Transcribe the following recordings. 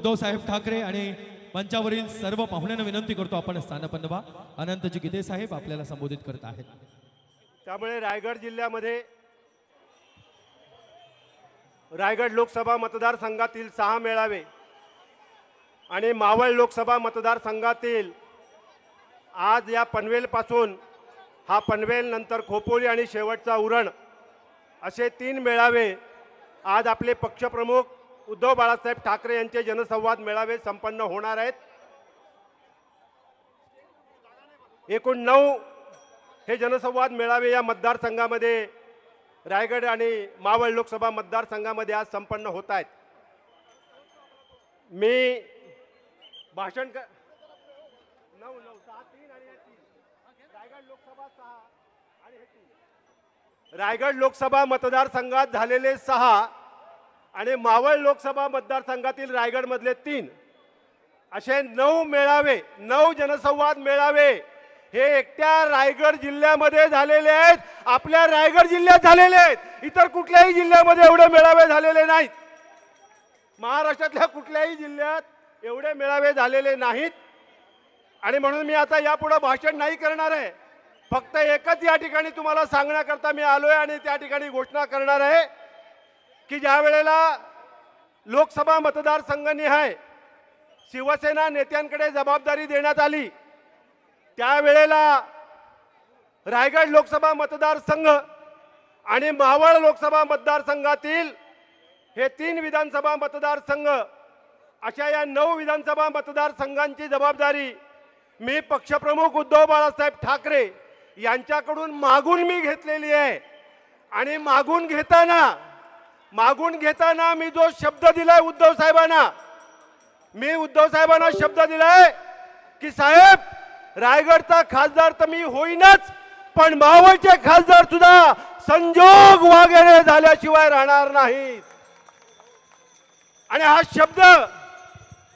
उद्धव साहेब ठाकरे आणि मंचावरील सर्व पाहुण्यांना विनंती करतो आपण स्थानपन्न व्हा। अनंतजी गिते साहेब आपल्याला संबोधित करत आहेत। त्यामुळे रायगड जिल्ह्यामध्ये रायगड लोकसभा मतदारसंघातील 6 मेळावे आणि मावळ लोकसभा मतदारसंघातील आज या पनवेलपासून हा पनवेल नंतर खोपोली आणि शेवटचा उरण असे 3 मेळावे आज आपले पक्षप्रमुख उद्धव बाळासाहेब ठाकरे यांचे जनसंवाद मेळावे संपन्न होणार आहेत। एकूण 9 हे जनसंवाद मेळावे या मतदारसंघामध्ये रायगड आणि मावळ लोकसभा मतदारसंघामध्ये आज संपन्न होत आहेत। मी भाषण 9 9 6 3 आणि 3 रायगड लोकसभा 6 आणि हे 3 रायगड लोकसभा मतदारसंघात झालेले 6 आणि मावळ लोकसभा मतदारसंघातील रायगड मधले 3 असे 9 मेळावे 9 जनसंवाद मेळावे हे एकट्या रायगड जिल्ह्यामध्ये झालेले आहेत। आपल्या रायगड जिल्ह्यात झालेले आहेत। इतर कुठल्याही जिल्ह्यामध्ये एवढे मेळावे झालेले नाहीत। महाराष्ट्रातल्या कुठल्याही जिल्ह्यात एवढे मेळावे झालेले नाहीत आणि म्हणून मी आता यापुढे भाषण नाही करणार आहे। फक्त एकच या ठिकाणी तुम्हाला सांगण्याकरता मी आलोय आणि त्या ठिकाणी घोषणा करणार आहे की ज्या वेळेला लोकसभा मतदारसंघनिहाय शिवसेना नेत्यांकडे जबाबदारी देण्यात आली त्यावेळेला रायगड लोकसभा मतदारसंघ आणि मावळ लोकसभा मतदारसंघातील हे 3 विधानसभा मतदारसंघ अशा या 9 विधानसभा मतदारसंघांची जबाबदारी मी पक्षप्रमुख उद्धव बाळासाहेब ठाकरे यांच्याकडून मागून मी घेतलेली आहे। आणि मागून घेताना मी जो शब्द दिलाय उद्धव साहेबांना शब्द दिलाय की साहेब रायगडचा खासदार तर मी होईनच पण मावळचे खासदार सुद्धा संजोग वगैरे झाल्याशिवाय राहणार नाहीत। आणि हा शब्द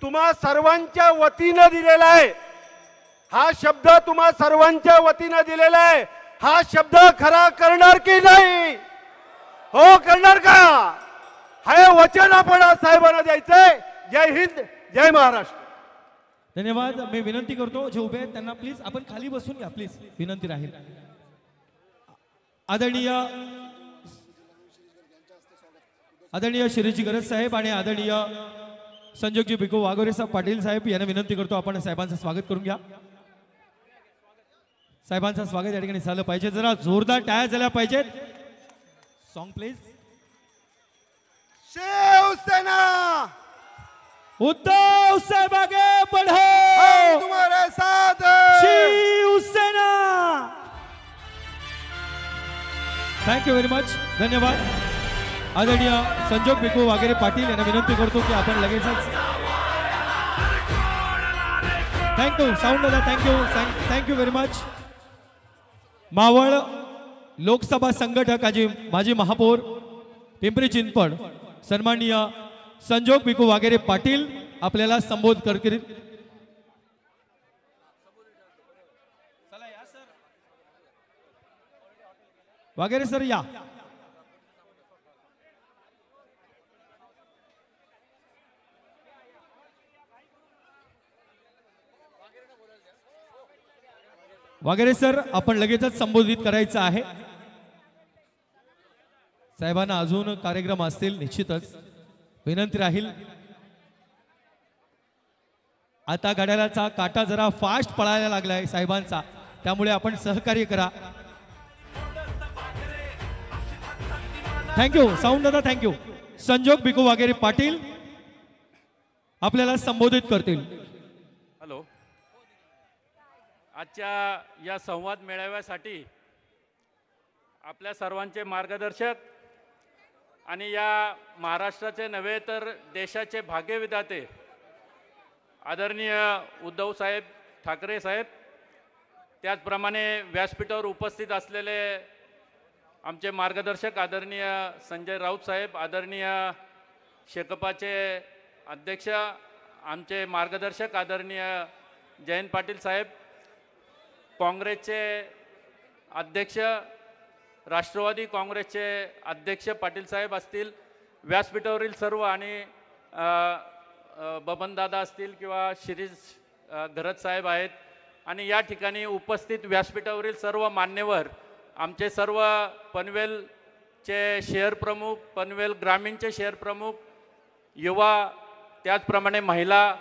तुम्हा सर्वांच्या वतीने दिलेला आहे। हा शब्द तुम्हा सर्वांच्या वतीने दिलेला आहे। हा शब्द खरा करणार की नाही? हो करणार का? हे वचन आपण साहेबांना द्यायचंय। जय हिंद जय महाराष्ट्र। धन्यवाद। मी विनंती करतो जे उभे आहेत त्यांना प्लीज आपण खाली बसून घ्या प्लीज विनंती राहील। आदरणीय शिरीजी गरज साहेब आणि आदरणीय संजोगजी भिकू वाघोरे साहेब पाटील साहेब यांना विनंती करतो आपण साहेबांचं स्वागत करून घ्या। साहेबांचं स्वागत या ठिकाणी झालं पाहिजे। जरा जोरदार टाळ्या झाल्या पाहिजेत। Song please. शिवसेना उद्धव साहेब आगे बढ़ो, हम तुम्हारे साथ हैं। शिवसेना। Thank you very much. धन्यवाद। आदरणीय संजोग भिकू वाघेरे पाटील यांना विनंती करतो की आपण लगेचच थँक्यू साऊंड दादा thank you very much. Maval Lok Sabha संघटक माजी महापौर पिंपरी चिंचवड सन्माननीय संजोग भिकू वाघेरे पाटील आपल्याला संबोधित करतील। वाघेरे सर या। वाघेरे सर आपण लगेचच संबोधित करायचं आहे। साहेबांना अजून कार्यक्रम असतील निश्चितच विनंती राहील। आता घड्याळाचा काटा जरा फास्ट पळायला लागलाय साहेबांचा त्यामुळे आपण सहकार्य करा। थँक्यू साऊंड दादा थँक्यू। संजोग भिकू वाघेरे पाटील आपल्याला संबोधित करतील। हॅलो। आजच्या या संवाद मेळाव्यासाठी आपल्या सर्वांचे मार्गदर्शक आणि या महाराष्ट्राचे नव्हे तर देशाचे भाग्यविधाते आदरणीय उद्धव साहेब ठाकरे साहेब, त्याचप्रमाणे व्यासपीठावर उपस्थित असलेले आमचे मार्गदर्शक आदरणीय संजय राऊत साहेब, आदरणीय शेकपाचे अध्यक्ष आमचे मार्गदर्शक आदरणीय जयंत पाटील साहेब, काँग्रेसचे अध्यक्ष राष्ट्रवादी काँग्रेसचे अध्यक्ष पाटील साहेब असतील, व्यासपीठावरील सर्व आणि बबनदादा असतील किंवा शिरीष घरत साहेब आहेत आणि या ठिकाणी उपस्थित व्यासपीठावरील सर्व मान्यवर, आमचे सर्व पनवेलचे शहर प्रमुख, पनवेल ग्रामीणचे शहर प्रमुख, युवा, त्याचप्रमाणे महिला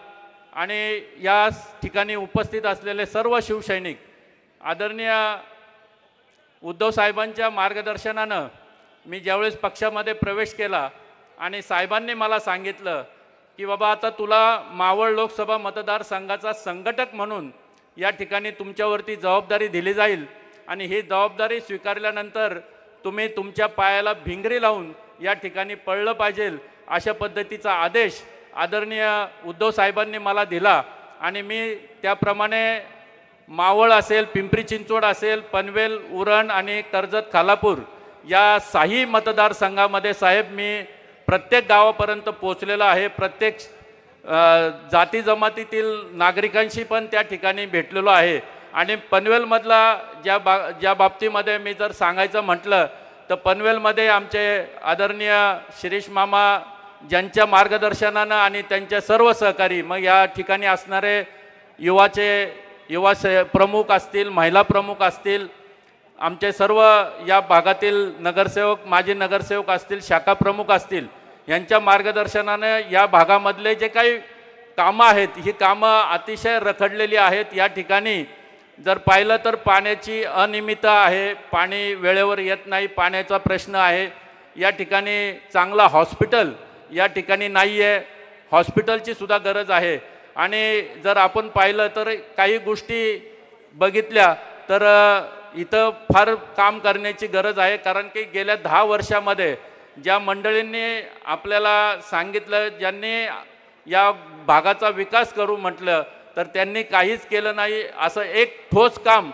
आणि या ठिकाणी उपस्थित असलेले सर्व शिवसैनिक, आदरणीय उद्धव साहेबांच्या मार्गदर्शनानं मी ज्यावेळेस पक्षामध्ये प्रवेश केला आणि साहेबांनी मला सांगितलं की बाबा आता तुला मावळ लोकसभा मतदारसंघाचा संघटक म्हणून या ठिकाणी तुमच्यावरती जबाबदारी दिली जाईल आणि ही जबाबदारी स्वीकारल्यानंतर तुम्ही तुमच्या पायाला भिंगरी लावून या ठिकाणी पडलं पाहिजे, अशा पद्धतीचा आदेश आदरणीय उद्धव साहेबांनी मला दिला आणि मी त्याप्रमाणे मावळ असेल, पिंपरी चिंचवड असेल, पनवेल, उरण आणि कर्जत खालापूर या 6 मतदारसंघामध्ये साहेब मी प्रत्येक गावापर्यंत पोचलेलो आहे. प्रत्येक जाती जमातीतील नागरिकांशी पण त्या ठिकाणी भेटलेलो आहे आणि पनवेलमधला ज्या बाबतीमध्ये मी जर सांगायचं म्हटलं तर पनवेलमध्ये आमचे आदरणीय शिरीष मामा ज्यांच्या मार्गदर्शनानं आणि त्यांच्या सर्व सहकारी, मग या ठिकाणी असणारे युवा प्रमुख असतील, महिला प्रमुख असतील, आमचे सर्व या भागातील नगरसेवक, माजी नगरसेवक असतील, शाखा प्रमुख असतील, यांच्या मार्गदर्शनाने या भागामधले जे काही कामं आहेत ही कामं अतिशय रखडलेली आहेत. या ठिकाणी जर पाहिलं तर पाण्याची अनियमितता आहे, पाणी वेळेवर येत नाही, पाण्याचा प्रश्न आहे. या ठिकाणी चांगला हॉस्पिटल या ठिकाणी नाही आहे, हॉस्पिटलची सुद्धा गरज आहे. आणि जर आपण पाहिलं तर काही गोष्टी बघितल्या तर इथं फार काम करण्याची गरज आहे, कारण की गेल्या 10 वर्षामध्ये ज्या मंडळींनी आपल्याला सांगितलं, ज्यांनी या भागाचा विकास करू म्हटलं तर त्यांनी काहीच केलं नाही. असं एक ठोस काम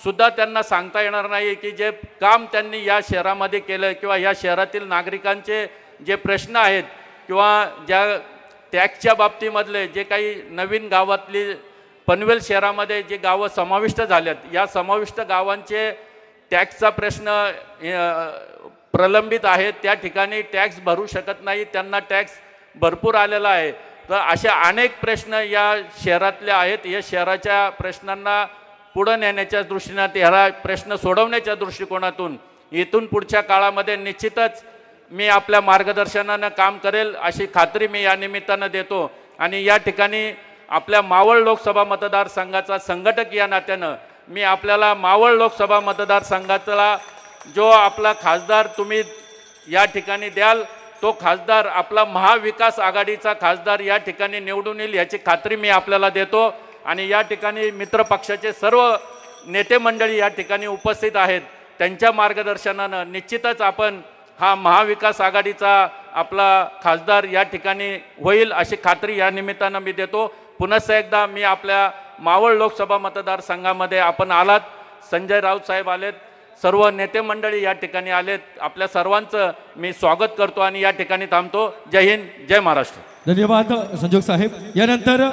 सुद्धा त्यांना सांगता येणार नाही की जे काम त्यांनी या शहरामध्ये केलं किंवा या शहरातील नागरिकांचे जे प्रश्न आहेत किंवा ज्या टॅक्सच्या बाबतीमधले जे काही नवीन गावातली पनवेल शहरामध्ये जे गावं समाविष्ट झाल्यात, या समाविष्ट गावांचे टॅक्सचा प्रश्न प्रलंबित आहे. त्या ठिकाणी टॅक्स भरू शकत नाही, त्यांना टॅक्स भरपूर आलेला आहे. तर अशा अनेक प्रश्न या शहरातले आहेत. या शहराच्या प्रश्नांना पुढं नेण्याच्या दृष्टीनं, ह्याला प्रश्न सोडवण्याच्या दृष्टिकोनातून इथून पुढच्या काळामध्ये निश्चितच मी आपल्या मार्गदर्शनानं काम करेल अशी खात्री मी या निमित्तानं देतो. आणि या ठिकाणी आपल्या मावळ लोकसभा मतदारसंघाचा संघटक या नात्यानं मी आपल्याला मावळ लोकसभा मतदारसंघाचा जो आपला खासदार तुम्ही या ठिकाणी द्याल, तो खासदार आपला महाविकास आघाडीचा खासदार या ठिकाणी निवडून येईल याची खात्री मी आपल्याला देतो. आणि या ठिकाणी मित्र पक्षाचे सर्व नेते मंडळी या ठिकाणी उपस्थित आहेत, त्यांच्या मार्गदर्शनानं निश्चितच आपण हा महाविकास आघाडीचा आपला खासदार या ठिकाणी होईल अशी खात्री या निमित्तानं मी देतो. पुन्हा एकदा मी आपल्या मावळ लोकसभा मतदारसंघामध्ये आपण आलात, संजय राऊत साहेब आलेत, सर्व नेते मंडळी या ठिकाणी आलेत, आपल्या सर्वांचं मी स्वागत करतो आणि या ठिकाणी थांबतो. जय हिंद, जय महाराष्ट्र. धन्यवाद संजोग साहेब. यानंतर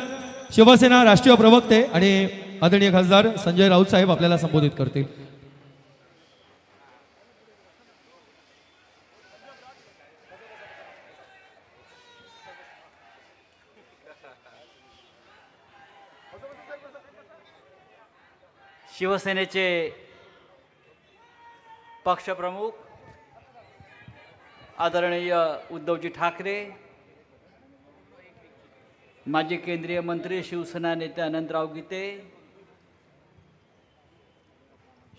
शिवसेना राष्ट्रीय प्रवक्ते आणि आदरणीय खासदार संजय राऊत साहेब आपल्याला संबोधित करतील. शिवसेनेचे पक्षप्रमुख आदरणीय उद्धवजी ठाकरे, माजी केंद्रीय मंत्री शिवसेना नेते अनंतराव गीते,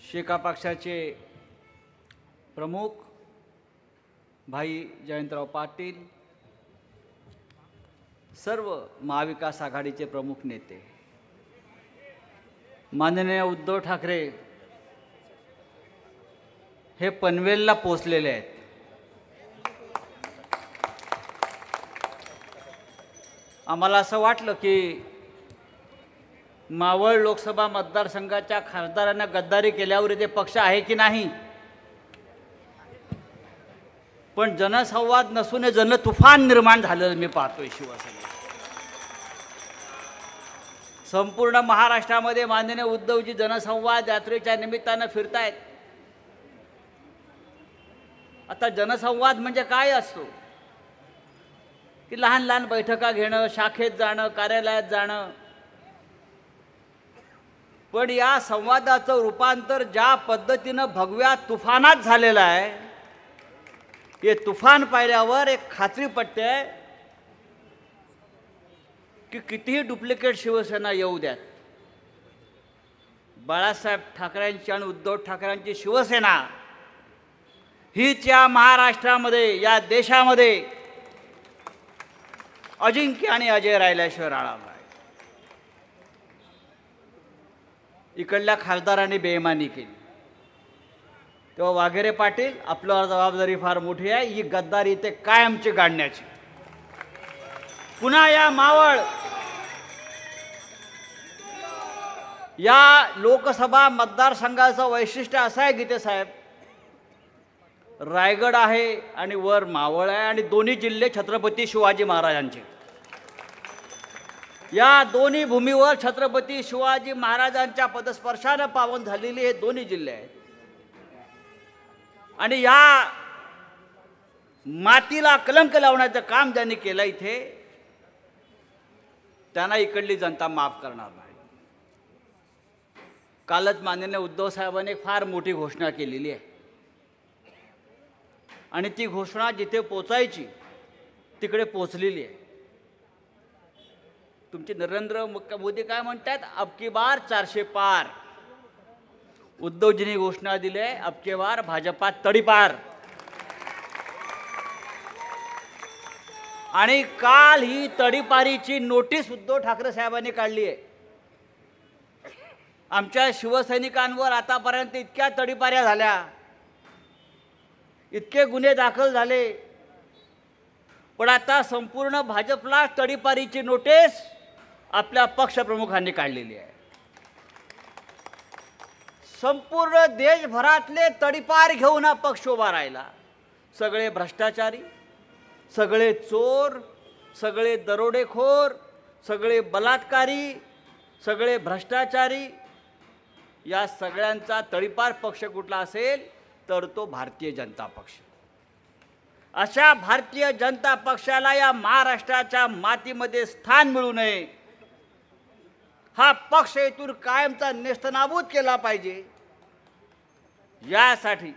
शेका पक्षाचे प्रमुख भाई जयंतराव पाटील, सर्व महाविकास आघाडीचे प्रमुख नेते, माननीय उद्धव ठाकरे हे पनवेलला पोचलेले आहेत. आम्हाला असं वाटलं की मावळ लोकसभा मतदारसंघाच्या खासदारांना गद्दारी केल्यावर इथे पक्ष आहे की नाही, पण जनसंवाद नसून जनतुफान निर्माण झालेलं मी पाहतोय. शिवसेना संपूर्ण महाराष्ट्रामध्ये माननीय उद्धवजी जनसंवाद यात्रेच्या निमित्तानं फिरतायत. आता जनसंवाद म्हणजे काय असतो की लहान लहान बैठका घेणं, शाखेत जाणं, कार्यालयात जाणं. पण या संवादाचं रूपांतर ज्या पद्धतीनं भगव्या तुफानात झालेलं आहे, हे तुफान पाहिल्यावर एक खात्री पटते की कितीही डुप्लिकेट शिवसेना येऊ द्यात, बाळासाहेब ठाकरेंची आणि उद्धव ठाकरेंची शिवसेना हीच या महाराष्ट्रामध्ये, या देशामध्ये अजिंक्य आणि अजय राहिल्याशिवाय राहणार नाही. इकडल्या खासदारांनी बेईमानी केली तेव्हा वाघेरे पाटील, आपल्यावर जबाबदारी फार मोठी आहे, ही गद्दारी ते कायमची गाडण्याची. पुन्हा या मावळ, या लोकसभा मतदारसंघाचं वैशिष्ट्य असं आहे गीते साहेब, रायगड आहे आणि वर मावळ आहे आणि दोन्ही जिल्हे छत्रपती शिवाजी महाराजांचे. या दोन्ही भूमीवर छत्रपती शिवाजी महाराजांच्या पदस्पर्शानं पावन झालेले हे दोन्ही जिल्हे आहेत. आणि या मातीला कलंक लावण्याचं काम ज्यांनी केलं इथे, त्यांना इकडली जनता माफ करणार नाही. कालच माननीय उद्धव साहेबांनी एक फार मोठी घोषणा केलेली आहे आणि ती घोषणा जिथे पोचायची तिकडे पोचलेली आहे. तुमचे नरेंद्र मोदी काय म्हणतात, अब की बार 400 पार. उद्धवजींनी घोषणा दिली आहे, अब की बार भाजपा तडीपार. आणि काल ही तडीपारीची नोटीस उद्धव ठाकरे साहेबांनी काढली आहे. आमच्या शिवसैनिकांवर आतापर्यंत इतक्या तडीपाऱ्या झाल्या, इतके गुन्हे दाखल झाले, पण आता संपूर्ण भाजपला तडीपारीची नोटीस आपल्या पक्षप्रमुखांनी काढलेली आहे. संपूर्ण देशभरातले तडीपार घेऊन हा पक्ष उभा राहिला. सगळे भ्रष्टाचारी, सगळे चोर, सगळे दरोडेखोर, सगळे बलात्कारी, सगळे भ्रष्टाचारी, या सगळ्यांचा तडीपार पक्ष कुठला असेल तर तो भारतीय जनता पक्ष. अशा भारतीय जनता पक्षाला या महाराष्ट्राच्या मातीमध्ये स्थान मिळू नये, हा पक्ष इथून कायमचा नेस्तनाबूत केला पाहिजे. यासाठी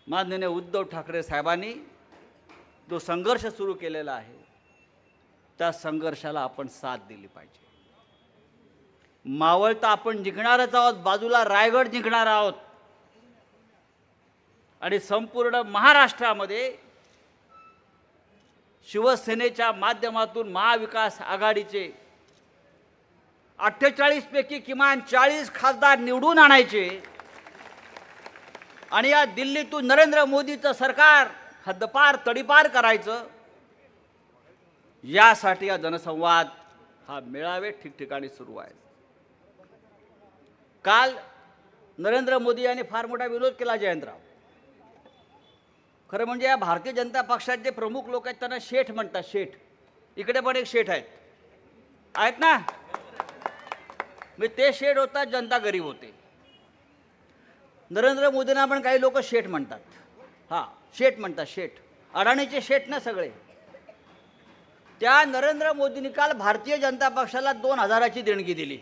माननीय उद्धव ठाकरे साहेबांनी जो संघर्ष सुरू केलेला आहे, त्या संघर्षाला आपण साथ दिली पाहिजे. मावळ तर आपण जिंकणारच आहोत, बाजूला रायगड जिंकणार आहोत आणि संपूर्ण महाराष्ट्रामध्ये शिवसेनेच्या माध्यमातून महाविकास आघाडीचे 48 पैकी किमान 40 खासदार निवडून आणायचे आणि या दिल्लीतून नरेंद्र मोदीचं सरकार हद्दपार तडीपार करायचं. यासाठी हा जनसंवाद, हा मेळावे ठिकठिकाणी सुरू आहे. काल नरेंद्र मोदी यांनी फार मोठा विरोध केला जयंतराव. खरं म्हणजे या भारतीय जनता पक्षाचे प्रमुख लोक आहेत त्यांना शेठ म्हणतात. शेठ, इकडे पण एक शेठ आहेत ना, मी ते शेठ होतात, जनता गरीब होते. नरेंद्र मोदींना पण काही लोक शेठ म्हणतात. हां, शेठ म्हणतात, शेठ. अडाणीचे शेठ ना सगळे. त्या नरेंद्र मोदींनी काल भारतीय जनता पक्षाला 2000ची देणगी दिली.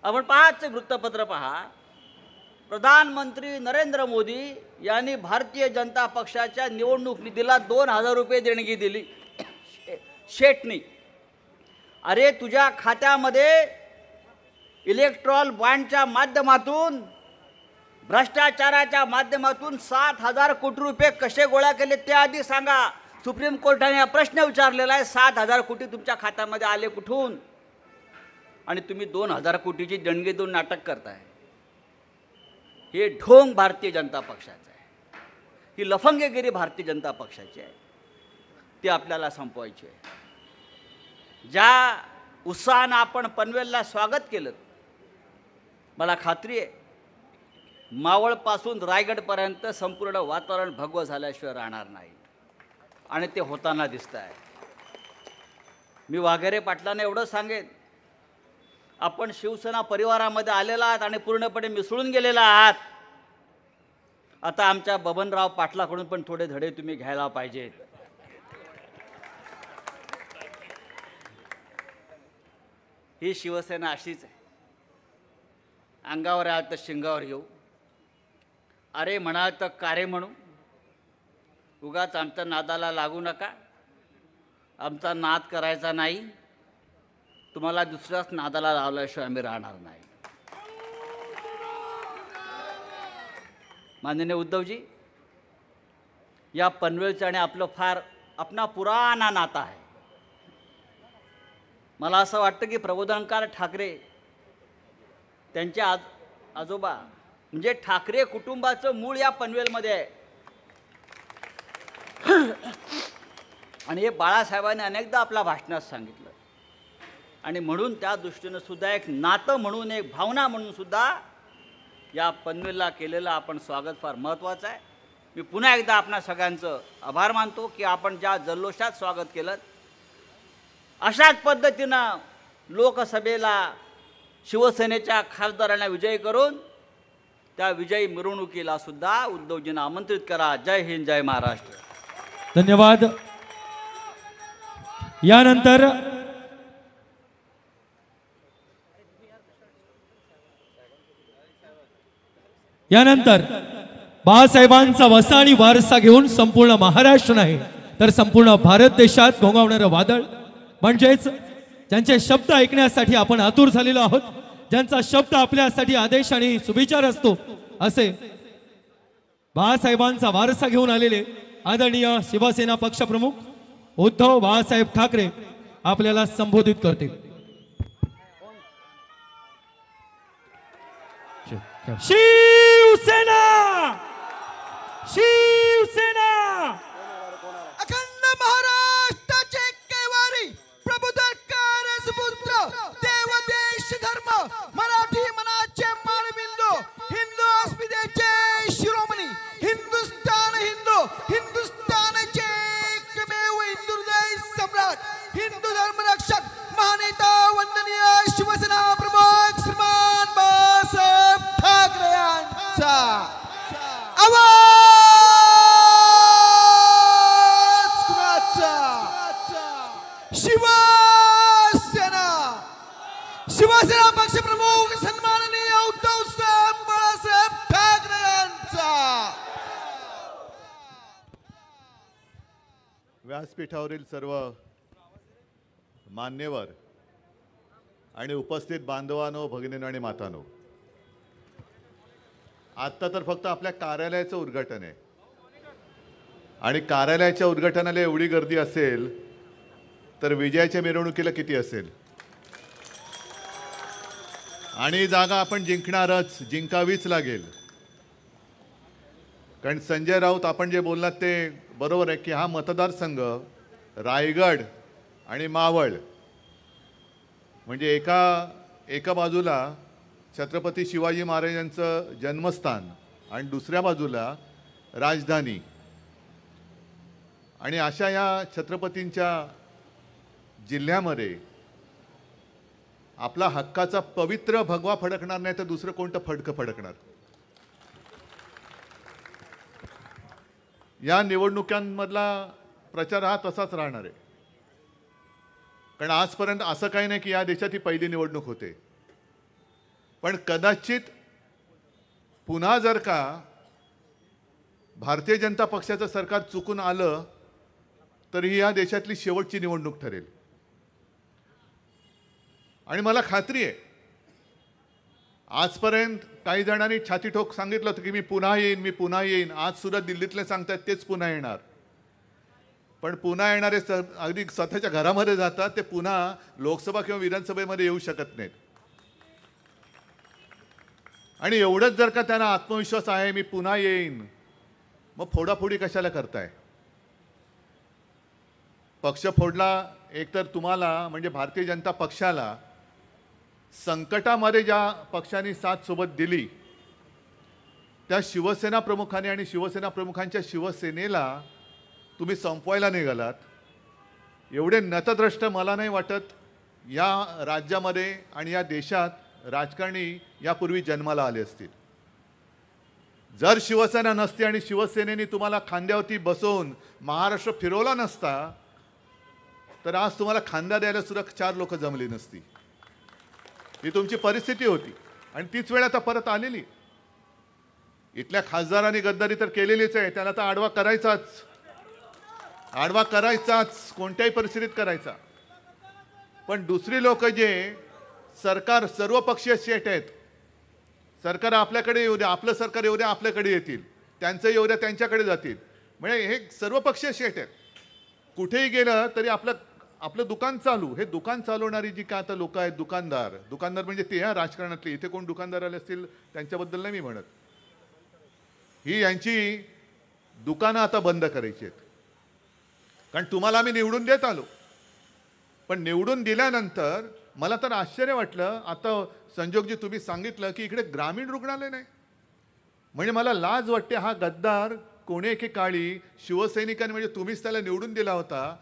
आपण पाहाच वृत्तपत्र पहा. प्रधानमंत्री नरेंद्र मोदी यांनी भारतीय जनता पक्षाच्या निवडणूक निधीला 2000 रुपये देणगी दिली शेठनी. अरे तुझ्या खात्यामध्ये इलेक्ट्रॉल बॉन्डच्या माध्यमातून, भ्रष्टाचाराच्या माध्यमातून 7000 कोटी रुपये कसे गोळा केले ते आधी सांगा. सुप्रीम कोर्टाने हा प्रश्न विचारलेला आहे, 7000 कोटी तुमच्या खात्यामध्ये आले कुठून? आणि तुम्ही 2000 कोटीची देणगी देऊन नाटक करताय. हे ढोंग भारतीय जनता पक्षाचं आहे, ही लफंगेगिरी भारतीय जनता पक्षाची आहे. ती आपल्याला संपवायची आहे. ज्या उत्साहानं आपण पनवेलला स्वागत केलं, मला खात्री आहे मावळपासून रायगडपर्यंत संपूर्ण वातावरण भगवं झाल्याशिवाय राहणार नाही आणि ते होताना दिसतं आहे. मी वाघेरे पाटलांना एवढं सांगेन, आपण शिवसेना परिवारामध्ये आलेला आहात आणि पूर्णपणे मिसळून गेलेला आहात. आता आमच्या बबनराव पाटलाकडून पण थोडे धडे तुम्ही घ्यायला पाहिजेत. ही शिवसेना अशीच आहे. अंगावर आलं तर शिंगावर येऊ, अरे म्हणाल तर कारे म्हणू. उगाच आमच्या नादाला लागू नका. आमचा नाद करायचा नाही. तुम्हाला दुसऱ्याच नादाला लावल्याशिवाय आम्ही राहणार नाही. माननीय उद्धवजी, या पनवेलचं आणि आपलं फार आपला पुराणा नाता आहे. मला असं वाटतं की प्रबोधनकार ठाकरे त्यांचे आजोबा म्हणजे ठाकरे कुटुंबाचं मूळ या पनवेलमध्ये आहे. आणि हे बाळासाहेबांनी अनेकदा आपल्या भाषणात सांगितलं. आणि म्हणून त्या दृष्टीनं सुद्धा एक नातं म्हणून, एक भावना म्हणून सुद्धा या पनवेलला केलेलं आपण स्वागत फार महत्त्वाचं आहे. मी पुन्हा एकदा आपणा सगळ्यांचं आभार मानतो की आपण ज्या जल्लोषात स्वागत केलं, अशाच पद्धतीनं लोकसभेला शिवसेनेच्या खासदारांना विजयी करून त्या विजयी मिरवणुकीला सुद्धा उद्धवजींना आमंत्रित करा. जय हिंद, जय महाराष्ट्र. धन्यवाद. यानंतर बाळासाहेबांचा वसा आणि वारसा घेऊन संपूर्ण महाराष्ट्र नाही तर संपूर्ण भारत देशात घोंगावणारं वादळ म्हणजेच ज्यांचे शब्द ऐकण्यासाठी आपण आतुर झालेलो आहोत, ज्यांचा शब्द आपल्यासाठी आदेश आणि सुविचार असतो, असे बाळासाहेबांचा वारसा घेऊन आलेले आदरणीय शिवसेना पक्षप्रमुख उद्धव बाळासाहेब ठाकरे आपल्याला संबोधित करतील. शिवसेना, शिवसेना. अखंड महाराष्ट्राचे केवारी प्रबोधनकार सुपुत्र, देव देश धर्म मराठी मनाचे मानबिंदू, हिंदू अस्मितेचे शिरोमणी, हिंदुस्थान हिंदू, हिंदुस्थानचे एकमेव हिंदू हृदय सम्राट, हिंदू धर्मरक्षक, महानेता वंदनीय शिवसेना प्रमुख श्रीमान बाळासाहेब ठाकरे यांचा आवाज शिवसेना, शिवसेना पक्षप्रमुख सन्माननीय उद्धव साहेब बाळासाहेब ठाकरे यांचा. व्यासपीठावरील सर्व मान्यवर आणि उपस्थित बांधवांनो, भगिनींनो आणि मातांनो, आत्ता तर फक्त आपल्या कार्यालयाचं उद्घाटन आहे आणि कार्यालयाच्या उद्घाटनाला एवढी गर्दी असेल तर विजयाच्या मिरवणुकीला किती असेल. आणि जागा आपण जिंकणारच, जिंकावीच लागेल. कारण संजय राऊत आपण जे बोललात ते बरोबर आहे की हा मतदारसंघ रायगड आणि मावळ म्हणजे एका बाजूला छत्रपती शिवाजी महाराजांचं जन्मस्थान आणि दुसऱ्या बाजूला राजधानी, आणि अशा या छत्रपतींच्या जिल्ह्यामध्ये आपला हक्काचा पवित्र भगवा फडकणार नाही तर दुसरं कोणतं फडकं फडकणार. या निवडणुकांमधला प्रचार हा तसाच राहणार आहे. कारण आजपर्यंत असं काही नाही की या देशात ही पहिली निवडणूक होते, पण कदाचित पुन्हा जर का भारतीय जनता पक्षाचं सरकार चुकून आलं तर ही या देशातली शेवटची निवडणूक ठरेल. आणि मला खात्री आहे आजपर्यंत काही जणांनी छातीठोक सांगितलं होतं की मी पुन्हा येईन. आज सुद्धा दिल्लीतले सांगतात तेच पुन्हा येणार, पण पुन्हा येणारे अगदी स्वतःच्या घरामध्ये जातात, ते पुन्हा लोकसभा किंवा विधानसभेमध्ये येऊ शकत नाहीत. आणि एवढंच जर का त्यांना आत्मविश्वास आहे मी पुन्हा येईन, मग फोडाफोडी कशाला करताय. पक्ष फोडला एकतर तुम्हाला म्हणजे भारतीय जनता पक्षाला संकटामध्ये ज्या पक्षांनी साथ सोबत दिली त्या शिवसेना प्रमुखांनी आणि शिवसेना प्रमुखांच्या शिवसेनेला तुम्ही संपवायला निघालात. एवढे नतद्रष्ट मला नाही वाटत या राज्यामध्ये आणि या देशात राजकारणी यापूर्वी जन्माला आले असतील. जर शिवसेना नसती आणि शिवसेनेने तुम्हाला खांद्यावरती बसवून महाराष्ट्र फिरवला नसता तर आज तुम्हाला खांदा द्यायला सुद्धा 4 लोक जमली नसती. ही तुमची परिस्थिती होती आणि तीच वेळ आता परत आलेली. इथल्या खासदारांनी गद्दारी तर केलेलीच आहे, त्याला तर आडवा करायचाच, कोणत्याही परिस्थितीत करायचा. पण दुसरी लोक जे सरकार सर्वपक्षीय शेट आहेत, सरकार आपल्याकडे येऊ द्या, आपलं सरकार येऊ द्या आपल्याकडे येतील, त्यांचं येऊ द्या त्यांच्याकडे जातील, म्हणजे हे सर्वपक्षीय शेट आहेत. कुठेही गेलं तरी आपलं दुकान चालू. हे दुकान चालवणारी जी काय आता लोक आहेत, दुकानदार म्हणजे ते राजकारणातले, इथे कोण दुकानदार आले असतील त्यांच्याबद्दल नाही मी म्हणत, ही यांची दुकानं आता बंद करायची आहेत. कारण तुम्हाला आम्ही निवडून देत आलो, पण निवडून दिल्यानंतर मला तर आश्चर्य वाटलं. आता संजोगजी तुम्ही सांगितलं की इकडे ग्रामीण रुग्णालय नाही, म्हणजे मला लाज वाटते. हा गद्दार कोणी एके काळी शिवसैनिकांनी, म्हणजे तुम्हीच त्याला निवडून दिला होता,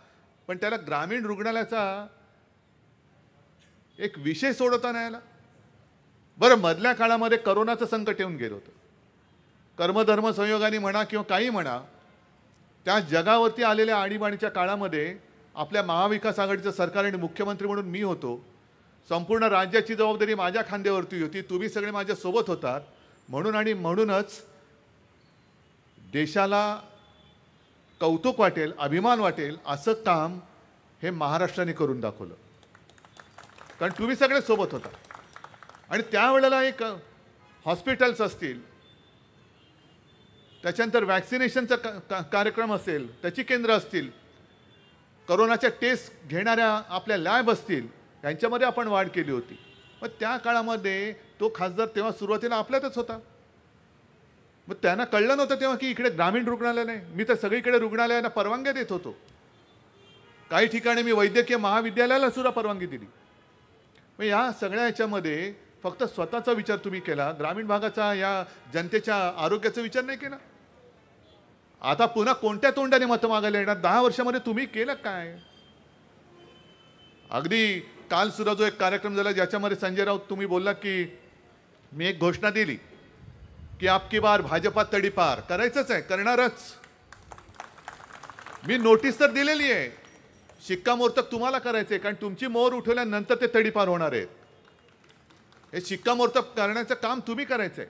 पण त्याला ग्रामीण रुग्णालयाचा एक विषय सोडवता नाही आला. बरं, मधल्या काळामध्ये करोनाचं संकट येऊन गेलं होतं. कर्मधर्म संयोगाने म्हणा किंवा काही म्हणा, त्या जगावरती आलेल्या आणीबाणीच्या काळामध्ये आपल्या महाविकास आघाडीचं सरकार आणि मुख्यमंत्री म्हणून मी होतो. संपूर्ण राज्याची जबाबदारी माझ्या खांद्यावरती होती, तुम्ही सगळे माझ्या सोबत होतात. म्हणूनच देशाला कौतुक वाटेल, अभिमान वाटेल असं काम हे महाराष्ट्राने करून दाखवलं, कारण तुम्ही सगळे सोबत होता. आणि त्यावेळेला एक हॉस्पिटल्स असतील, त्याच्यानंतर वॅक्सिनेशनचा कार्यक्रम असेल, त्याची केंद्र असतील, करोनाच्या टेस्ट घेणाऱ्या आपल्या लॅब असतील, यांच्यामध्ये आपण वाढ केली होती. मग त्या काळामध्ये तो खासदार तेव्हा सुरुवातीला आपल्यातच होता. मग त्यांना कळलं नव्हतं तेव्हा की इकडे ग्रामीण रुग्णालय नाही. मी तर सगळीकडे रुग्णालयांना परवानग्या देत होतो. काही ठिकाणी मी वैद्यकीय महाविद्यालयाला सुद्धा परवानगी दिली. मग या सगळ्या ह्याच्यामध्ये फक्त स्वतःचा विचार तुम्ही केला, ग्रामीण भागाचा, या जनतेच्या आरोग्याचा विचार नाही केला. आता पुन्हा कोणत्या तोंडाने मतं मागायला येणार? 10 वर्षामध्ये तुम्ही केलं काय? अगदी काल सुद्धा जो एक कार्यक्रम झाला ज्याच्यामध्ये संजय राऊत तुम्ही बोलला की मी एक घोषणा दिली की आपकी बार भाजपा तडीपार करायचंच आहे, करणारच. मी नोटीस तर दिलेली आहे, शिक्कामोर्तब तुम्हाला करायचंय, कारण तुमची मोहर उठवल्यानंतर ते तडीपार होणार आहेत. हे शिक्कामोर्तब करण्याचं काम तुम्ही करायचंय.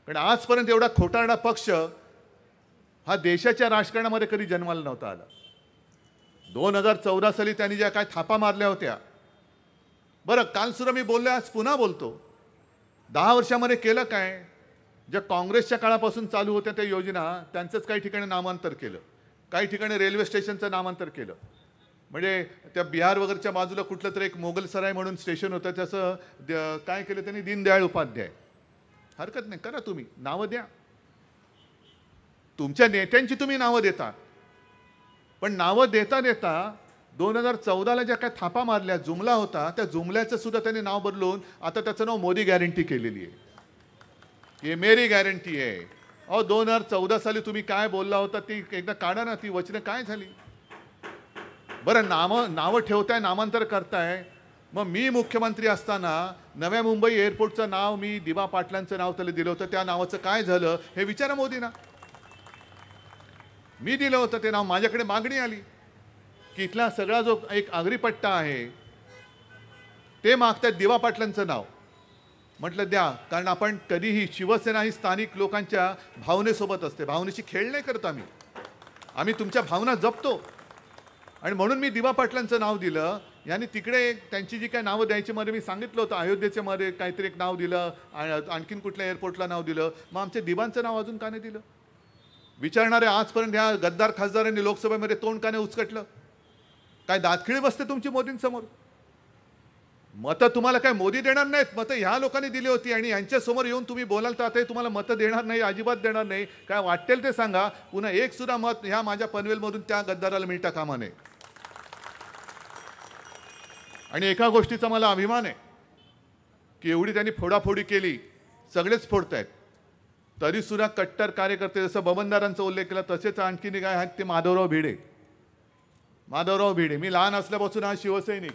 कारण आजपर्यंत एवढा खोटारडा पक्ष हा देशाच्या राजकारणामध्ये कधी जन्माला नव्हता आला. 2014 साली त्यांनी ज्या काय थापा मारल्या होत्या, बरं काल सुद्धा मी बोललो, आज पुन्हा बोलतो, 10 वर्षामध्ये केलं काय? ज्या काँग्रेसच्या काळापासून चालू होत्या त्या योजना, त्यांचंच काही ठिकाणी नामांतर केलं, काही ठिकाणी रेल्वे स्टेशनचं नामांतर केलं. म्हणजे त्या बिहार वगैरेच्या बाजूला कुठलं तरी एक मोगलसराय म्हणून स्टेशन होतं, त्याचं काय केलं त्यांनी, दीनदयाळ उपाध्याय. हरकत नाही, करा, तुम्ही नावं द्या, तुमच्या नेत्यांची तुम्ही नावं देता. पण नावं देता देता 2014ला ज्या काय थापा मारल्या, जुमला होता, त्या जुमल्याचं सुद्धा त्यांनी नाव बदलून आता त्याचं नाव मोदी गॅरंटी केलेली आहे. हे मेरी गॅरंटी आहे. अहो 2014 साली तुम्ही काय बोलला होता ती एकदा काढा ना, ती वचनं काय झाली? बरं, नावं ठेवताय, नामांतर करताय. मग मी मुख्यमंत्री असताना नव्या मुंबई एअरपोर्टचं नाव मी दिबा पाटलांचं नाव त्याला दिलं होतं, त्या नावाचं काय झालं हे विचारा मोदींना. मी दिलं होतं ते नाव, माझ्याकडे मागणी आली की इथला सगळा जो एक आगरीपट्टा आहे ते मागतात दिवा पाटलांचं नाव. म्हटलं द्या, कारण आपण कधीही, शिवसेना ही स्थानिक लोकांच्या भावनेसोबत असते, भावनेची खेळ नाही करत आम्ही तुमच्या भावना जपतो. आणि म्हणून मी दिवा पाटलांचं नाव दिलं. यांनी तिकडे त्यांची जी काय नावं द्यायची मध्ये मी सांगितलं होतं, अयोध्येच्या मध्ये काहीतरी एक नाव दिलं, आणखीन कुठल्या एअरपोर्टला नाव दिलं, मग आमच्या दिवांचं नाव अजून का नाही दिलं? विचारणारे आजपर्यंत ह्या गद्दार खासदारांनी लोकसभेमध्ये तोंड का नाही उचकटलं? काय दातखिळी बसते तुमची मोदींसमोर? मतं तुम्हाला काय मोदी देणार नाहीत, मतं ह्या लोकांनी दिली होती आणि यांच्यासमोर येऊन तुम्ही बोलाल तर आता तुम्हाला मतं देणार नाही, अजिबात देणार नाही. काय वाटेल ते सांगा, पुन्हा एक सुद्धा मत ह्या माझ्या पनवेलमधून त्या गद्दाराला मिळता कामा नये. आणि एका गोष्टीचा मला अभिमान आहे की एवढी त्यांनी फोडाफोडी केली, सगळेच फोडतायत, तरी सुद्धा कट्टर कार्यकर्ते, जसं बबनदारांचा उल्लेख केला तसेच आणखीन काय आहेत ते माधवराव भिडे. मी लहान असल्यापासून हा शिवसैनिक.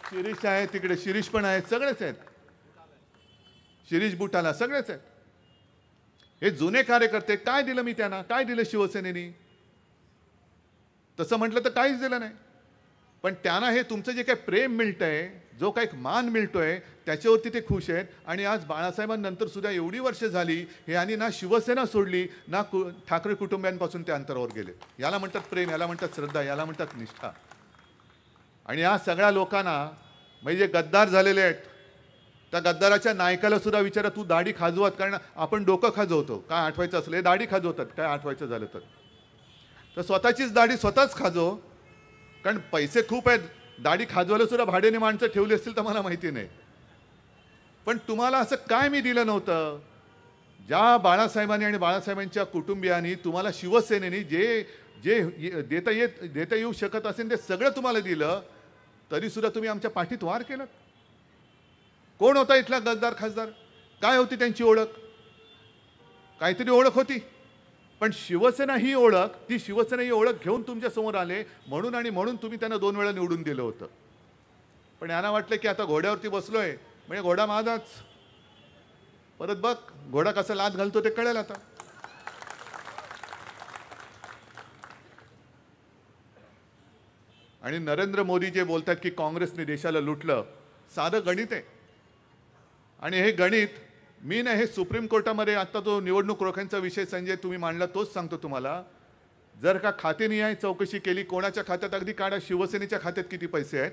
शिरीष आहे तिकडे, शिरीष पण आहेत, सगळेच आहेत, शिरीष बुटाला सगळेच आहेत. हे जुने कार्यकर्ते. काय दिलं मी त्यांना? काय दिलं शिवसेनेनी? तसं म्हटलं तर काहीच दिलं नाही. पण त्यांना हे तुमचं जे काही प्रेम मिळतंय, जो काही मान मिळतोय, त्याच्यावरती ते खुश आहेत. आणि आज बाळासाहेबांनंतर सुद्धा एवढी वर्ष झाली हे आणि ना शिवसेना सोडली ना ठाकरे कुटुंबियांपासून ते अंतरावर गेले. याला म्हणतात प्रेम, याला म्हणतात श्रद्धा, याला म्हणतात निष्ठा. आणि या सगळ्या लोकांना म्हणजे जे गद्दार झालेले आहेत, त्या गद्दाराच्या नायकाला सुद्धा विचारा, तू दाढी खाजवत, कारण आपण डोकं खाजवतो काय आठवायचं असलं, हे दाढी खाजवतात काय आठवायचं झालं तर स्वतःचीच दाढी स्वतःच खाजव, कारण पैसे खूप आहेत. दाढी खाजवायला सुद्धा भाड्याने माणसं ठेवली असतील तर मला माहिती नाही. पण तुम्हाला असं काय मी दिलं नव्हतं? ज्या बाळासाहेबांनी आणि बाळासाहेबांच्या कुटुंबियांनी तुम्हाला शिवसेनेने जे जे देता येऊ शकत असेल ते सगळं तुम्हाला दिलं, तरी सुद्धा तुम्ही आमच्या पाठीत वार केलं. कोण होता इथला गद्दार खासदार? काय होती त्यांची ओळख? काहीतरी ओळख होती. पण शिवसेना ही ओळख, ती शिवसेना ही ओळख घेऊन तुमच्या समोर आले म्हणून तुम्ही त्यांना 2 वेळा निवडून दिलं होतं. पण यांना वाटलं की आता घोड्यावरती बसलोय म्हणजे घोडा माझाच. परत बघ घोडा कसा लाथ घालतो ते कळेल आता. आणि नरेंद्र मोदी जे बोलतात की काँग्रेसने देशाला लुटलं, साधं गणित आहे. आणि हे गणित मी नाही, हे सुप्रीम कोर्टामध्ये आता जो निवडणूक रोख्यांचा विषय संजय तुम्ही मांडला तोच सांगतो तुम्हाला. जर का खातेनिहाय चौकशी केली, कोणाच्या खात्यात अगदी काढा, शिवसेनेच्या खात्यात किती पैसे आहेत,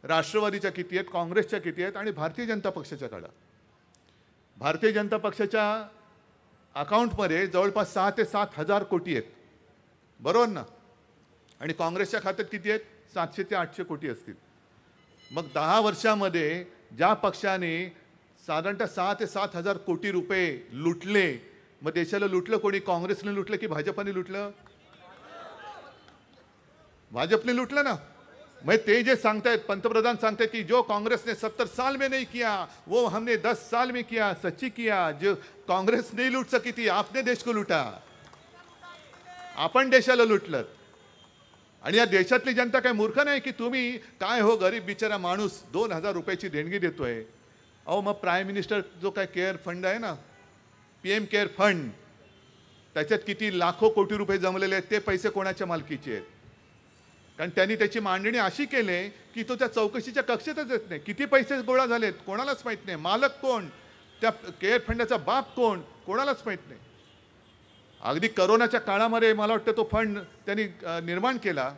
राष्ट्रवादीच्या किती आहेत, काँग्रेसच्या किती आहेत आणि भारतीय जनता पक्षाच्या काढा. भारतीय जनता पक्षाच्या अकाउंटमध्ये जवळपास 6 ते 7 हजार कोटी आहेत, बरोबर ना? आणि काँग्रेसच्या खात्यात किती आहेत? 700 ते 800 कोटी असतील. मग 10 वर्षामध्ये ज्या पक्षाने साधारणतः 6 ते 7 हजार कोटी रुपये लुटले, मग देशाला लुटलं कोणी? काँग्रेसने लुटलं की भाजपाने लुटलं? भाजपने लुटलं ना. मग ते जे सांगतायत, पंतप्रधान सांगतायत की जो कांग्रेस ने 70 साल में नहीं किया वो हमने 10 साल में किया, सच्ची किया. जो कांग्रेस नहीं लूट सकी थी, आपने देश को लुटा. आपण देशाला लुटलं. आणि या देशातली जनता काय मूर्ख नाही की तुम्ही काय हो गरीब बिचारा माणूस 2000 रुपयाची देणगी देतोय. अहो मग प्राईम मिनिस्टर जो काय केअर फंड आहे ना, PM केअर फंड, त्याच्यात किती लाखो कोटी रुपये जमलेले आहेत, ते पैसे कोणाच्या मालकीचे आहेत? कारण त्यांनी त्याची मांडणी अशी केली की तो त्या चौकशीच्या कक्षेतच येत नाही. किती पैसे गोळा झालेत कोणालाच माहित नाही. मालक कोण, त्या केअर फंडाचा बाप कोण, कोणालाच माहित नाही. अगदी करोनाच्या काळामध्ये मला वाटतं तो फंड त्यांनी निर्माण केला.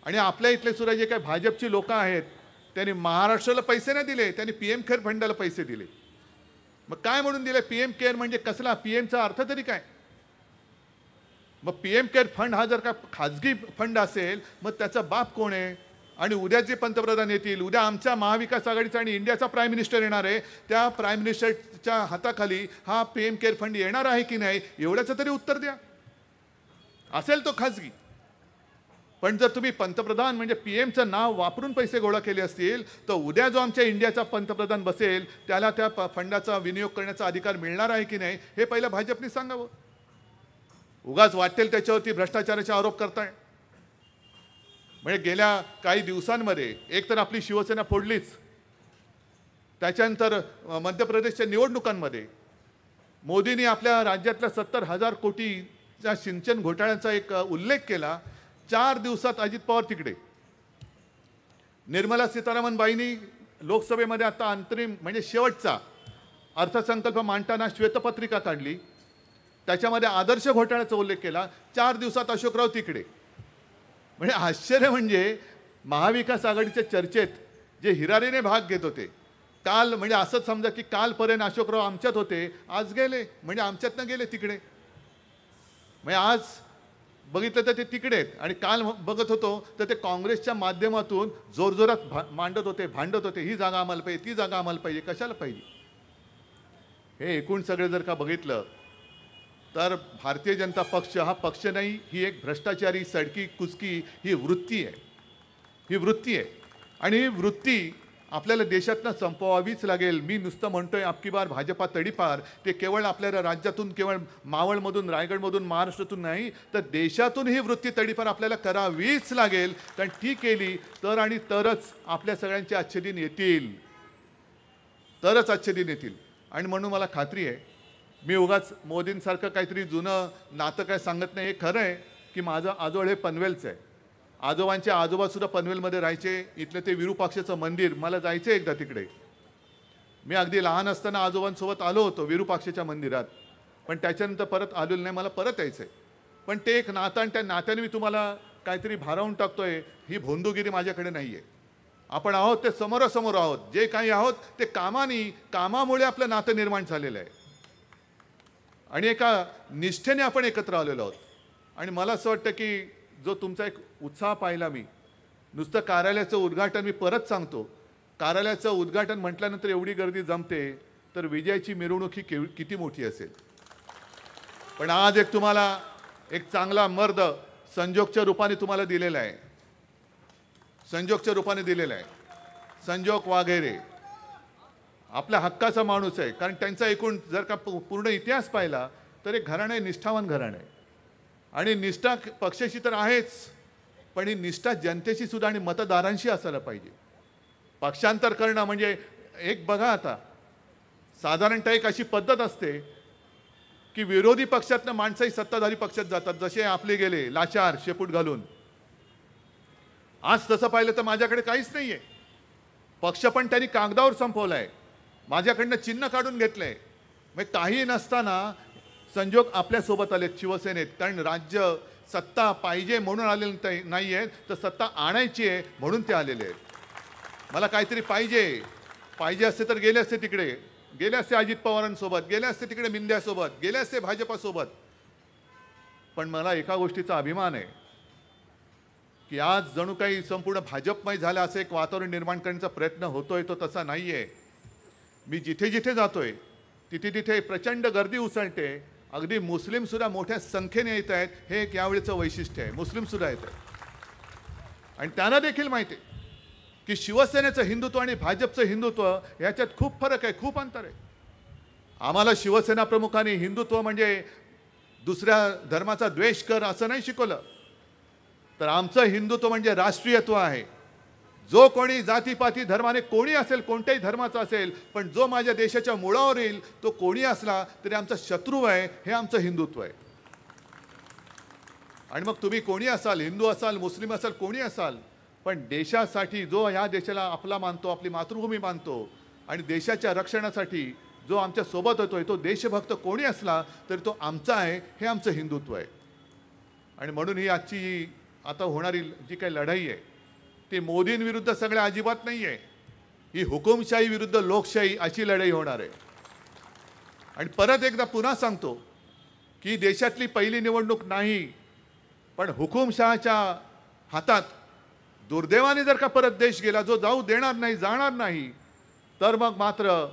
आणि आपल्या इथले सुद्धा जे काही भाजपची लोक आहेत त्यांनी महाराष्ट्राला पैसे नाही दिले, त्यांनी PM केअर फंडाला पैसे दिले. मग काय म्हणून दिले? PM केअर म्हणजे कसला? PMचा अर्थ तरी काय? मग PM केअर फंड हा जर का खाजगी फंड असेल मग त्याचा बाप कोण आहे? आणि उद्या जे पंतप्रधान येतील, उद्या आमच्या महाविकास आघाडीचा आणि इंडियाचा प्राईम मिनिस्टर येणार आहे, त्या प्राईम मिनिस्टरच्या हाताखाली हा PM केअर फंड येणार आहे की नाही एवढ्याचं तरी उत्तर द्या. असेल तो खाजगी. पण जर तुम्ही पंतप्रधान म्हणजे PMचं नाव वापरून पैसे गोळा केले असतील तर उद्या जो आमच्या इंडियाचा पंतप्रधान बसेल त्याला त्या फंडाचा विनियोग करण्याचा अधिकार मिळणार आहे की नाही हे पहिलं भाजपने सांगावं. उगाच वाटेल त्याच्यावरती भ्रष्टाचाराचे आरोप करताय. म्हणजे गेल्या काही दिवसांमध्ये एक तर आपली शिवसेना फोडलीच, त्याच्यानंतर मध्य प्रदेशच्या निवडणुकांमध्ये मोदींनी आपल्या राज्यातल्या 70,000 कोटीच्या सिंचन घोटाळ्याचा एक उल्लेख केला. 4 दिवसात अजित पवार तिकडे. निर्मला सीतारामन बाईंनी लोकसभेमध्ये आता अंतरिम म्हणजे शेवटचा अर्थसंकल्प मांडताना श्वेतपत्रिका काढली, त्याच्यामध्ये आदर्श घोटाळ्याचा उल्लेख केला. 4 दिवसात अशोकराव तिकडे. म्हणजे आश्चर्य म्हणजे महाविकास आघाडीच्या चर्चेत जे हिरारीने भाग घेत होते काल, म्हणजे असंच समजा की कालपर्यंत अशोकराव आमच्यात होते, आज गेले म्हणजे आमच्यातनं गेले तिकडे. म्हणजे आज बघितलं तर ते तिकडे आहेत आणि काल बघत होतो तर ते काँग्रेसच्या माध्यमातून जोरजोरात मांडत होते, भांडत होते, ही जागा आम्हाला पाहिजे, ती जागा आम्हाला पाहिजे. कशाला पाहिजे? हे एकूण सगळे जर का बघितलं तर भारतीय जनता पक्ष हा पक्ष नाही, ही एक भ्रष्टाचारी सडकी कुचकी ही वृत्ती आहे. ही वृत्ती आहे आणि ही वृत्ती आपल्याला देशातनं संपवावीच लागेल. मी नुसतं म्हणतोय अबकी बार भाजपा तडीपार, ते केवळ आपल्याला राज्यातून, केवळ मावळमधून, रायगडमधून, महाराष्ट्रातून नाही तर देशातून ही वृत्ती तडीपार आपल्याला करावीच लागेल. कारण ती केली तर आणि तरच आपल्या सगळ्यांचे आजचे दिन येतील, तरच आजचे दिन येतील. आणि म्हणून मला खात्री आहे, मी उगाच मोदींसारखं काहीतरी जुनं नातं काय सांगत नाही. हे खरं आहे की माझं आजोळ हे पनवेलचं आहे आजोबांचे आजोबा सुद्धा पनवेलमध्ये राहायचे. इथलं ते विरूपाक्षाचं मंदिर, मला जायचं एकदा तिकडे. मी अगदी लहान असताना आजोबांसोबत आलो होतो विरूपाक्षाच्या मंदिरात, पण त्याच्यानंतर परत आलेलो नाही. मला परत यायचं आहे. पण ते एक नातं, आणि त्या नात्याने मी तुम्हाला काहीतरी भारावून टाकतोय, ही भोंदूगिरी माझ्याकडे नाही आहे. आपण आहोत ते समोरासमोर आहोत. जे काही आहोत ते कामामुळे आपलं नातं निर्माण झालेलं आहे, आणि एका निष्ठेने आपण एकत्र आलेलो आहोत. आणि मला असं वाटतं की जो तुमचा एक उत्साह पाहिला मी, नुसतं कार्यालयाचं उद्घाटन, मी परत सांगतो, कार्यालयाचं उद्घाटन म्हटल्यानंतर एवढी गर्दी जमते, तर विजयाची मिरवणूक ही किती मोठी असेल. पण आज एक तुम्हाला एक चांगला मर्द संजोगच्या रूपाने तुम्हाला दिलेला आहे. संजोगच्या रूपाने दिलेला आहे. संजोग वाघेरे आपल्या हक्काचा माणूस आहे. कारण त्यांचा एकूण जर का पूर्ण इतिहास पाहिला तर एक घराणं आहे, निष्ठावान घराणं आहे. आणि निष्ठा पक्षाशी तर आहेच, पण ही निष्ठा जनतेशी सुद्धा आणि मतदारांशी असायला पाहिजे. पक्षांतर करणं म्हणजे एक बघा, आता साधारणतः एक अशी पद्धत असते की विरोधी पक्षातनं माणसंही सत्ताधारी पक्षात जातात, जसे आपले गेले लाचार शेपूट घालून. आज तसं पाहिलं तर माझ्याकडे काहीच नाही आहे. पक्ष पण त्यांनी कागदावर संपवलाय, माझ्याकडनं चिन्ह काढून घेतलंय. मग काही नसताना संजोग आपल्यासोबत आलेत शिवसेनेत. कारण राज्य सत्ता पाहिजे म्हणून आलेले नाही आहेत, तर सत्ता आणायची आहे म्हणून ते आलेले आहेत. मला काहीतरी पाहिजे असते तर गेले असते तिकडे, गेले असते अजित पवारांसोबत, गेले असते तिकडे मिंद्यासोबत, गेले असते भाजपासोबत. पण मला एका गोष्टीचा अभिमान आहे की आज जणू काही संपूर्ण भाजपमय झालं असं एक वातावरण निर्माण करण्याचा प्रयत्न होतोय, तो तसा नाही आहे. मी जिथे जिथे जातोय तिथे तिथे प्रचंड गर्दी उसळते. अगदी मुस्लिम सुद्धा मोठ्या संख्येने येत आहेत. हे एक यावेळेचं वैशिष्ट्य आहे. मुस्लिम सुद्धा येत आहेत, आणि त्यांना देखील माहिती आहे की शिवसेनेचं हिंदुत्व आणि भाजपचं हिंदुत्व याच्यात खूप फरक आहे, खूप अंतर आहे. आम्हाला शिवसेना प्रमुखांनी हिंदुत्व म्हणजे दुसऱ्या धर्माचा द्वेष कर असं नाही शिकवलं, तर आमचं हिंदुत्व म्हणजे राष्ट्रीयत्व आहे. जो कोणी जातीपाती धर्माने कोणी असेल, कोणत्याही धर्माचा असेल, पण जो माझ्या देशाच्या मुळावर येईल तो कोणी असला तरी आमचा शत्रू आहे, हे आमचं हिंदुत्व आहे. आणि मग तुम्ही कोणी असाल, हिंदू असाल, मुस्लिम असाल, कोणी असाल, पण देशासाठी जो ह्या देशाला आपला मानतो, आपली मातृभूमी मानतो, आणि देशाच्या रक्षणासाठी जो आमच्या सोबत होतोय, तो देशभक्त कोणी असला तरी तो आमचा आहे, हे आमचं हिंदुत्व आहे. आणि म्हणून ही आजची आता होणारी जी काही लढाई आहे ती मोदींविरुद्ध सगळ्या अजिबात नाही आहे. ही हुकुमशाही विरुद्ध लोकशाही अशी लढाई होणार आहे. आणि परत एकदा पुन्हा सांगतो की देशातली पहिली निवडणूक नाही, पण हुकुमशहाच्या हातात दुर्दैवाने जर का परत देश गेला, जो जाऊ देणार नाही, जाणार नाही, तर मग मात्र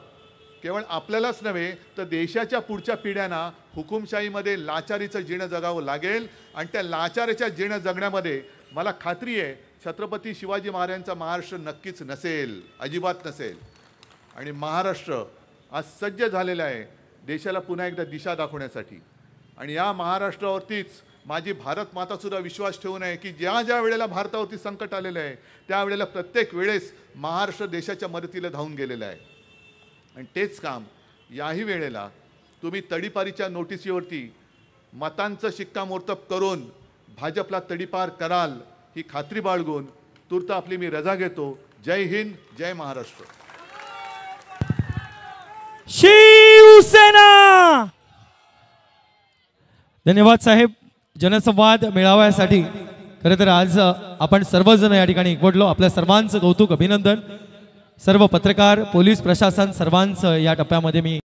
केवळ आपल्यालाच नव्हे तर देशाच्या पुढच्या पिढ्यांना हुकुमशाहीमध्ये लाचारीचं जीणं जगावं लागेल. आणि त्या लाचारीच्या जीणं जगण्यामध्ये मला खात्री आहे छत्रपती शिवाजी महाराजांचा महाराष्ट्र नक्कीच नसेल, अजिबात नसेल. आणि महाराष्ट्र आज सज्ज झालेला आहे देशाला पुन्हा एकदा दिशा दाखवण्यासाठी. आणि या महाराष्ट्रावरतीच माझी भारत माता सुद्धा विश्वास ठेवून आहे की ज्या ज्या वेळेला भारतावरती संकट आलेलं आहे त्यावेळेला प्रत्येक वेळेस महाराष्ट्र देशाच्या मदतीला धावून गेलेला आहे. आणि तेच काम याही वेळेला तुम्ही तडीपारीच्या नोटिसीवरती मतांचं शिक्कामोर्तब करून भाजपला तडीपार कराल ही खात्री बाळगून तूर्त आपली मी रजा घेतो. जय हिंद, जय महाराष्ट्र. शिवसेना. धन्यवाद साहेब. जनसंवाद मेळाव्यासाठी खरं तर आज आपण सर्वजण या ठिकाणी एकवटलो. आपल्या सर्वांचं कौतुक, अभिनंदन. सर्व पत्रकार, पोलीस प्रशासन सर्वांचं या टप्प्यामध्ये मी